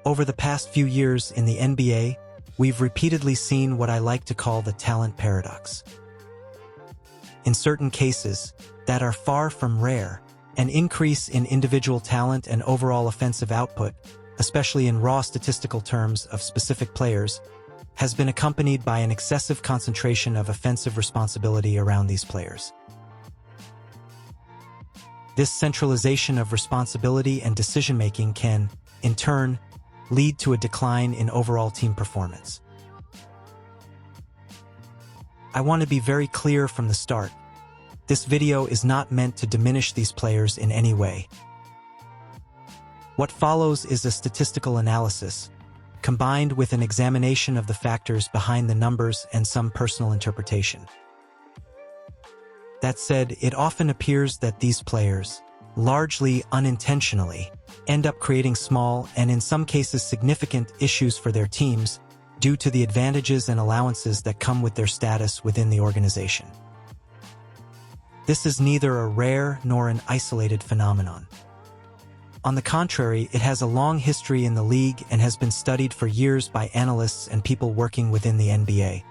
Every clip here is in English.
Over the past few years in the NBA, we've repeatedly seen what I like to call the talent paradox. In certain cases, that are far from rare, an increase in individual talent and overall offensive output, especially in raw statistical terms of specific players, has been accompanied by an excessive concentration of offensive responsibility around these players. This centralization of responsibility and decision-making can, in turn, lead to a decline in overall team performance. I want to be very clear from the start. This video is not meant to diminish these players in any way. What follows is a statistical analysis, combined with an examination of the factors behind the numbers and some personal interpretation. That said, it often appears that these players, largely unintentionally, end up creating small and in some cases significant issues for their teams due to the advantages and allowances that come with their status within the organization. This is neither a rare nor an isolated phenomenon. On the contrary, it has a long history in the league and has been studied for years by analysts and people working within the NBA.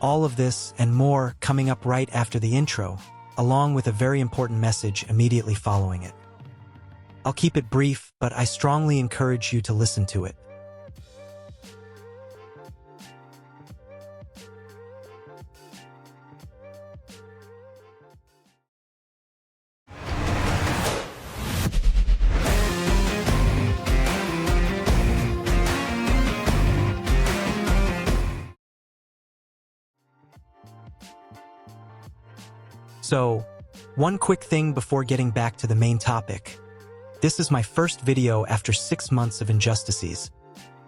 All of this and more coming up right after the intro, along with a very important message immediately following it. I'll keep it brief, but I strongly encourage you to listen to it. So, one quick thing before getting back to the main topic. This is my first video after 6 months of injustices,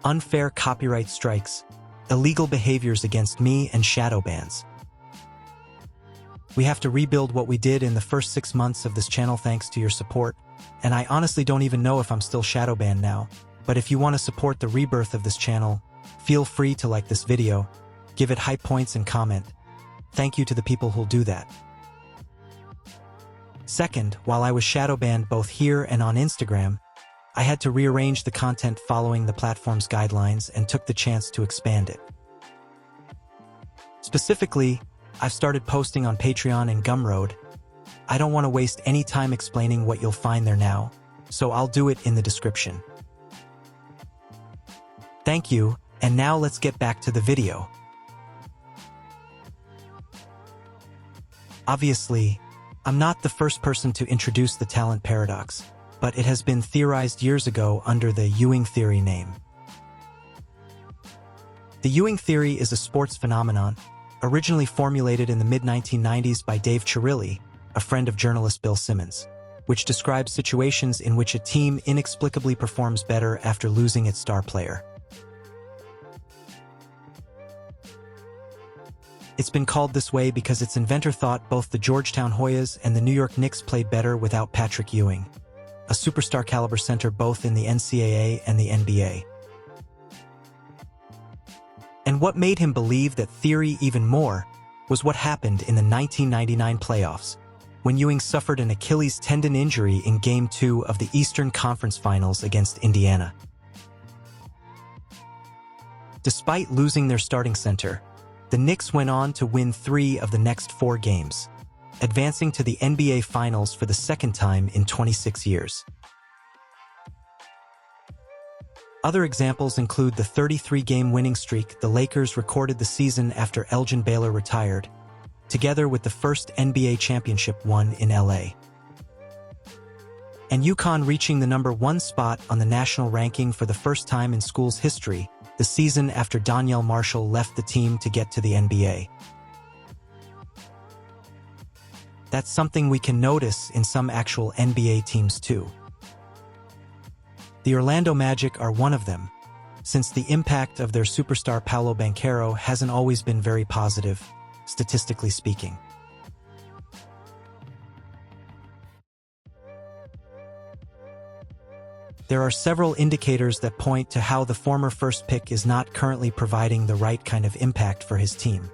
unfair copyright strikes, illegal behaviors against me, and shadow bans. We have to rebuild what we did in the first 6 months of this channel thanks to your support, and I honestly don't even know if I'm still shadow banned now, but if you want to support the rebirth of this channel, feel free to like this video, give it hype points and comment. Thank you to the people who'll do that. Second, while I was shadow banned both here and on Instagram, I had to rearrange the content following the platform's guidelines and took the chance to expand it. Specifically, I've started posting on Patreon and Gumroad. I don't want to waste any time explaining what you'll find there now, so I'll do it in the description. Thank you, and now let's get back to the video. Obviously, I'm not the first person to introduce the talent paradox, but it has been theorized years ago under the Ewing theory name. The Ewing theory is a sports phenomenon, originally formulated in the mid-1990s by Dave Chirilli, a friend of journalist Bill Simmons, which describes situations in which a team inexplicably performs better after losing its star player. It's been called this way because its inventor thought both the Georgetown Hoyas and the New York Knicks played better without Patrick Ewing, a superstar-caliber center both in the NCAA and the NBA. And what made him believe that theory even more was what happened in the 1999 playoffs, when Ewing suffered an Achilles tendon injury in Game 2 of the Eastern Conference Finals against Indiana. Despite losing their starting center, the Knicks went on to win 3 of the next 4 games, advancing to the NBA Finals for the second time in 26 years. Other examples include the 33-game winning streak the Lakers recorded the season after Elgin Baylor retired, together with the first NBA championship won in LA. And UConn reaching the #1 spot on the national ranking for the first time in school's history, the season after Donyell Marshall left the team to get to the NBA. That's something we can notice in some actual NBA teams too. The Orlando Magic are one of them, since the impact of their superstar Paolo Banchero hasn't always been very positive, statistically speaking. There are several indicators that point to how the former first pick is not currently providing the right kind of impact for his team.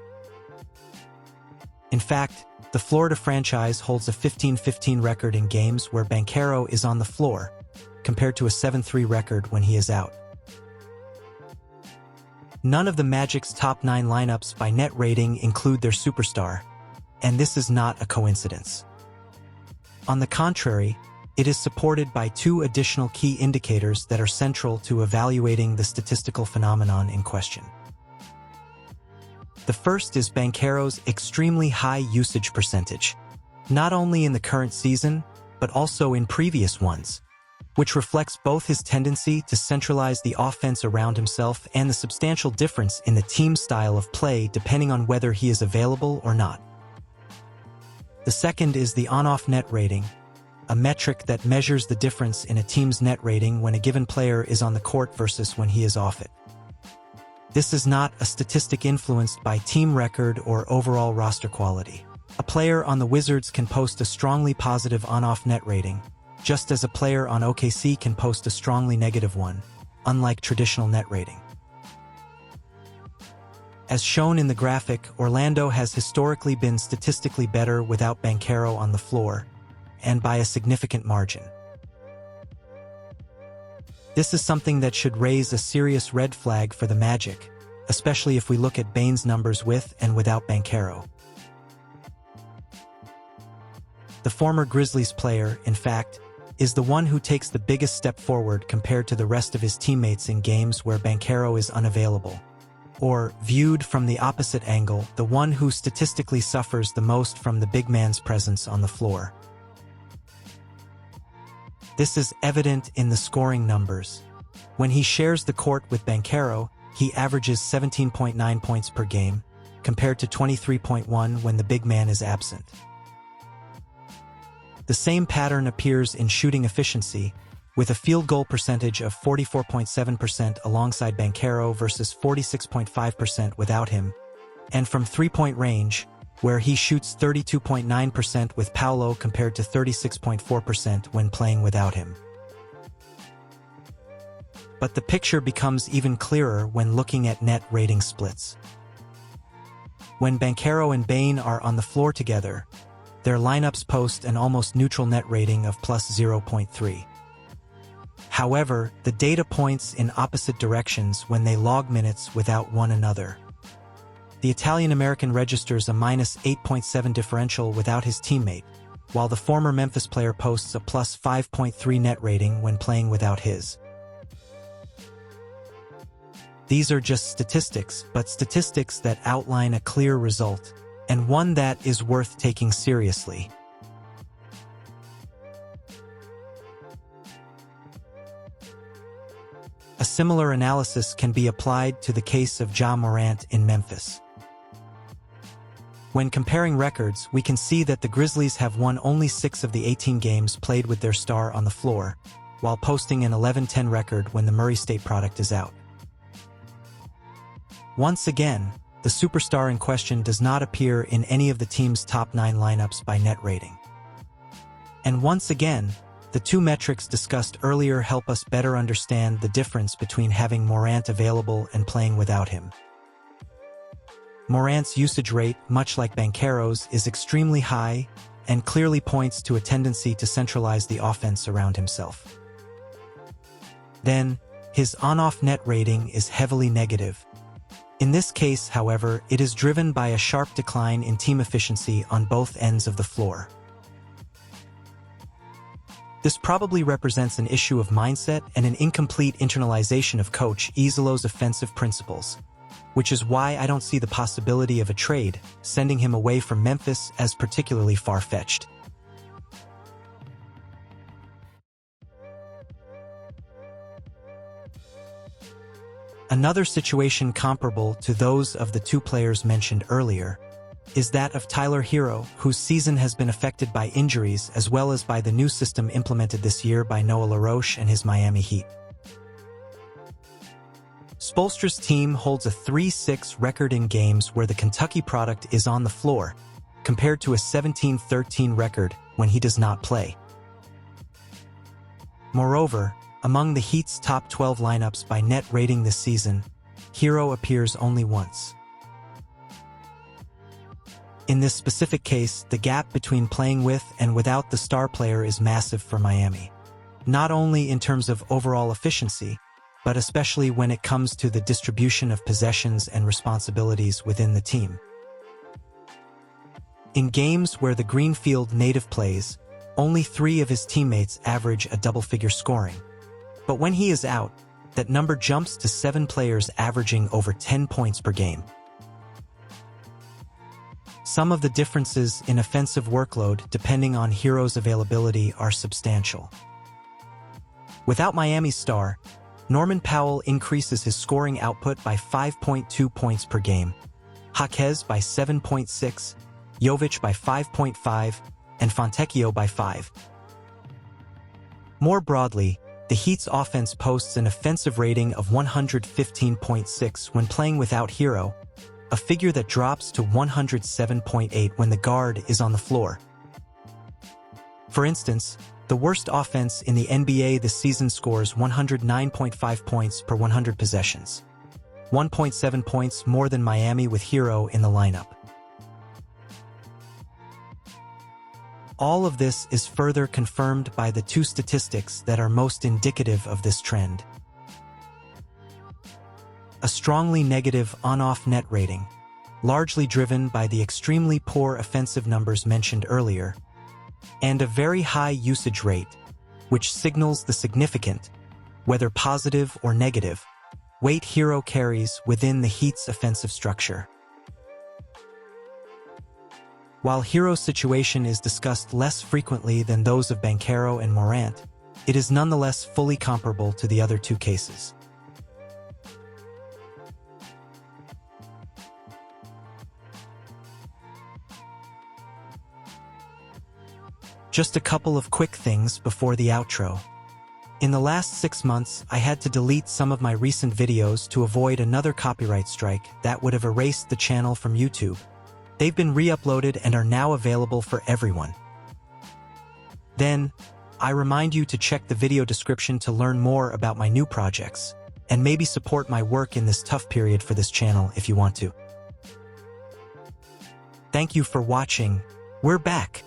In fact, the Florida franchise holds a 15-15 record in games where Banchero is on the floor, compared to a 7-3 record when he is out. None of the Magic's top 9 lineups by net rating include their superstar, and this is not a coincidence. On the contrary, it is supported by 2 additional key indicators that are central to evaluating the statistical phenomenon in question. The first is Banchero's extremely high usage percentage, not only in the current season, but also in previous ones, which reflects both his tendency to centralize the offense around himself and the substantial difference in the team's style of play depending on whether he is available or not. The second is the on-off net rating, a metric that measures the difference in a team's net rating when a given player is on the court versus when he is off it. This is not a statistic influenced by team record or overall roster quality. A player on the Wizards can post a strongly positive on-off net rating, just as a player on OKC can post a strongly negative one, unlike traditional net rating. As shown in the graphic, Orlando has historically been statistically better without Banchero on the floor, and by a significant margin. This is something that should raise a serious red flag for the Magic, especially if we look at Bane's numbers with and without Banchero. The former Grizzlies player, in fact, is the one who takes the biggest step forward compared to the rest of his teammates in games where Banchero is unavailable. Or, viewed from the opposite angle, the one who statistically suffers the most from the big man's presence on the floor. This is evident in the scoring numbers. When he shares the court with Banchero, he averages 17.9 points per game, compared to 23.1 when the big man is absent. The same pattern appears in shooting efficiency, with a field goal percentage of 44.7% alongside Banchero versus 46.5% without him, and from three-point range, where he shoots 32.9% with Paolo compared to 36.4% when playing without him. But the picture becomes even clearer when looking at net rating splits. When Banchero and Bane are on the floor together, their lineups post an almost neutral net rating of plus 0.3. However, the data points in opposite directions when they log minutes without one another. The Italian-American registers a minus 8.7 differential without his teammate, while the former Memphis player posts a plus 5.3 net rating when playing without his. These are just statistics, but statistics that outline a clear result, and one that is worth taking seriously. A similar analysis can be applied to the case of Morant in Memphis. When comparing records, we can see that the Grizzlies have won only 6 of the 18 games played with their star on the floor, while posting an 11-10 record when the Murray State product is out. Once again, the superstar in question does not appear in any of the team's top 9 lineups by net rating. And once again, the 2 metrics discussed earlier help us better understand the difference between having Morant available and playing without him. Morant's usage rate, much like Banchero's, is extremely high and clearly points to a tendency to centralize the offense around himself. Then, his on-off net rating is heavily negative. In this case, however, it is driven by a sharp decline in team efficiency on both ends of the floor. This probably represents an issue of mindset and an incomplete internalization of Coach Izolo's offensive principles, which is why I don't see the possibility of a trade, sending him away from Memphis, as particularly far-fetched. Another situation comparable to those of the 2 players mentioned earlier is that of Tyler Herro, whose season has been affected by injuries as well as by the new system implemented this year by Noah LaRoche and his Miami Heat. Spoelstra's team holds a 3-6 record in games where the Kentucky product is on the floor, compared to a 17-13 record when he does not play. Moreover, among the Heat's top 12 lineups by net rating this season, Herro appears only once. In this specific case, the gap between playing with and without the star player is massive for Miami. not only in terms of overall efficiency, but especially when it comes to the distribution of possessions and responsibilities within the team. In games where the Greenfield native plays, only 3 of his teammates average a double-figure scoring. But when he is out, that number jumps to 7 players averaging over 10 points per game. Some of the differences in offensive workload depending on Herro's availability are substantial. Without Miami's star, Norman Powell increases his scoring output by 5.2 points per game, Jaquez by 7.6, Jovic by 5.5, and Fontecchio by 5. More broadly, the Heat's offense posts an offensive rating of 115.6 when playing without Herro, a figure that drops to 107.8 when the guard is on the floor. For instance, the worst offense in the NBA this season scores 109.5 points per 100 possessions, 1.7 points more than Miami with Herro in the lineup. All of this is further confirmed by the 2 statistics that are most indicative of this trend. A strongly negative on-off net rating, largely driven by the extremely poor offensive numbers mentioned earlier, and a very high usage rate, which signals the significant, whether positive or negative, weight Herro carries within the Heat's offensive structure. While Herro's situation is discussed less frequently than those of Banchero and Morant, it is nonetheless fully comparable to the other 2 cases. Just a couple of quick things before the outro. In the last 6 months, I had to delete some of my recent videos to avoid another copyright strike that would have erased the channel from YouTube. They've been re-uploaded and are now available for everyone. Then, I remind you to check the video description to learn more about my new projects, and maybe support my work in this tough period for this channel if you want to. Thank you for watching. We're back!